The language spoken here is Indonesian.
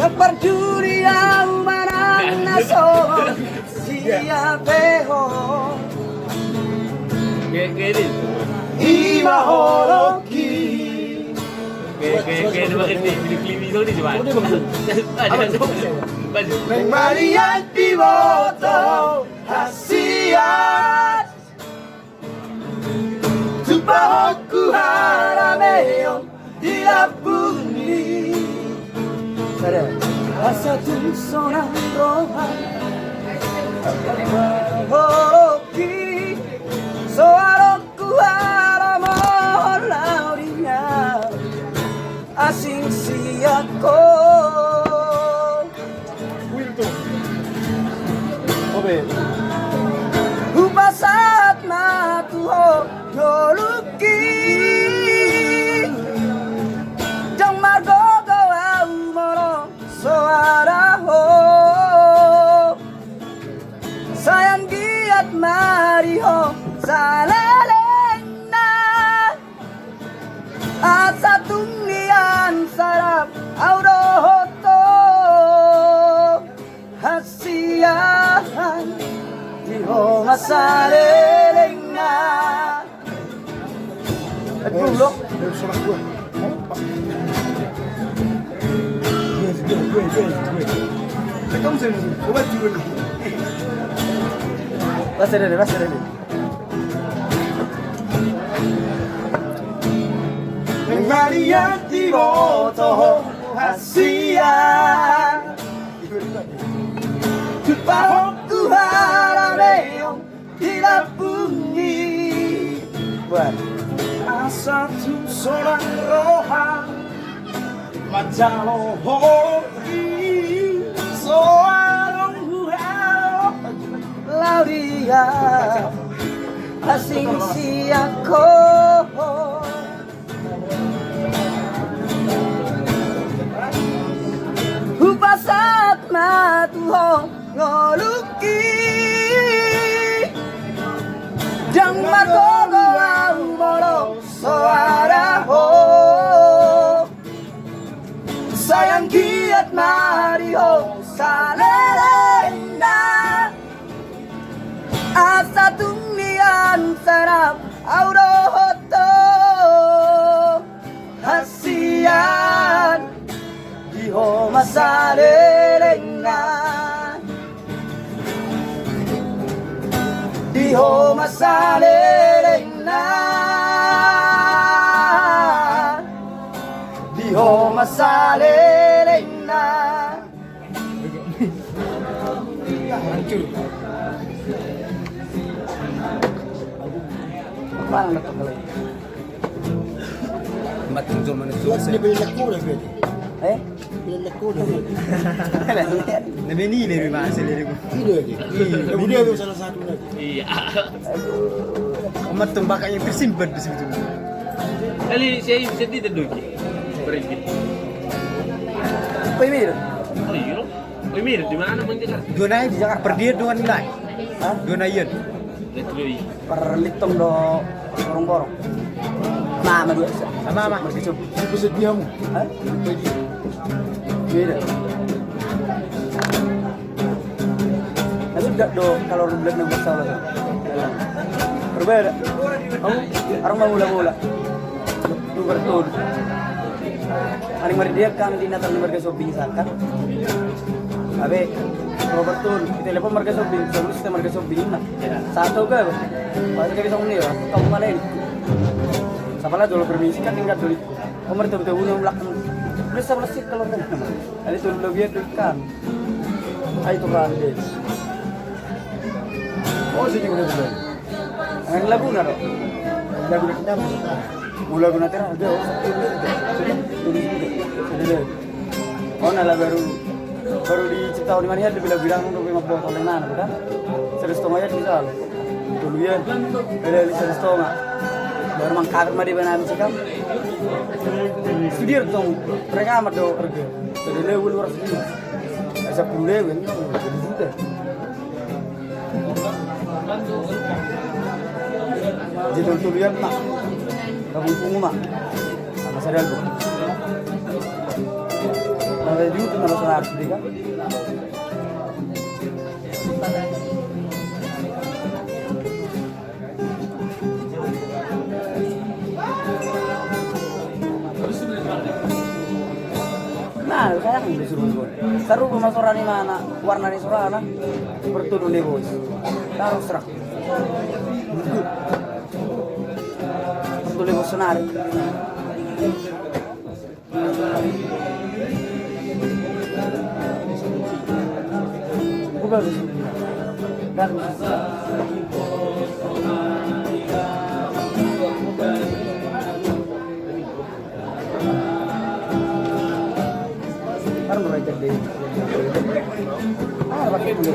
Kepedulian manang naso siapeho Gini. Imahoroki Kayak bakit di klimi itu di mana? Baju. Mengmalian pivoto hasiat Tupahoku harameyo dilapuni Asa tunsonang rohan Mahoroki Soaroku haramohon laurinya Asing siako Hubasat matuho yoluki Jang margogo au moro soaraho Sayang giat mariho salalena Asa tungian sarap aurohoto Hasiahan Diho masalelengna Bulok Basta dali Maria Devoto Hasiahan Tupahoku harameyo dilapuni Buat Asa tu seorang rohan Macalo hoki Soarong huhao Lauria Asing siako Hupasat matuho ngoluki Jang margogo au moro soaraho Sayang giat mariho salerenda Asa tungian sarap aurohoto Hasian Diho masalelengna Diho masalelengna Diho masalelengna Hancur Mana nak kembali? Matung zaman itu. Ini beli laku dah beli. Beli laku dah beli. Nabi ni lebih mahal dari aku. Ini lagi. Ini tu salah satu lagi. Iya. Matung bakanya tersimpan di situ. Kali saya sedih terdugi. Berhenti. Apa ini? Oh iya. Oh iya di mana menjaga? Dua naik di Jakarta. Per dia dua nilai. Hah? Dua naik. Letui. Per litong do borong-borong. Mama dua isa. Sama. Masih coba. Ini peset diamu. Hah? Tadi. Beda. Nah, sudah do kalau rublek na masalah. Berbeda. Kamu orang mau mula-mula. Lu bertul. Paling mari dia kan di natal marga shopping sakan. Abe, kalau betul, di telepon marga shopping, sebelum sistem marga shopping na. Satu ke? Pas kali sama ni, kamu mana ini? Siapa dulu permisi kan tinggal dulu. Kamu itu betul betul belakang. Boleh sama sih kalau kan. Ada tu lebih kan. Ayo tu kan deh. Oh, sini boleh tu. Ang lagu na ro. Lagu nak kita. Mula guna tera ada. Sudah. Oh nala baru dicipta di mana dia bilang untuk 50 tahun mana kan? Serius ya bisa. Dulu ya. Ada serius tong. Baru mangkat mari benar sikam. Studio tong mereka amat do harga. Sudah level luar sini. Asa pule kan. Sudah. Jadi untuk lihat nak, kamu pungu mak, sama sadar bu. Nah, Ada di YouTube nama sana harus kan? Nah, saya kan disuruh gol. Seru pemasoran di mana? Warna di sorana. Seperti dulu bos. Harus serak. Seperti bos senar. Bukan di sini. Dan Karena mereka di. Ah, pakai dulu.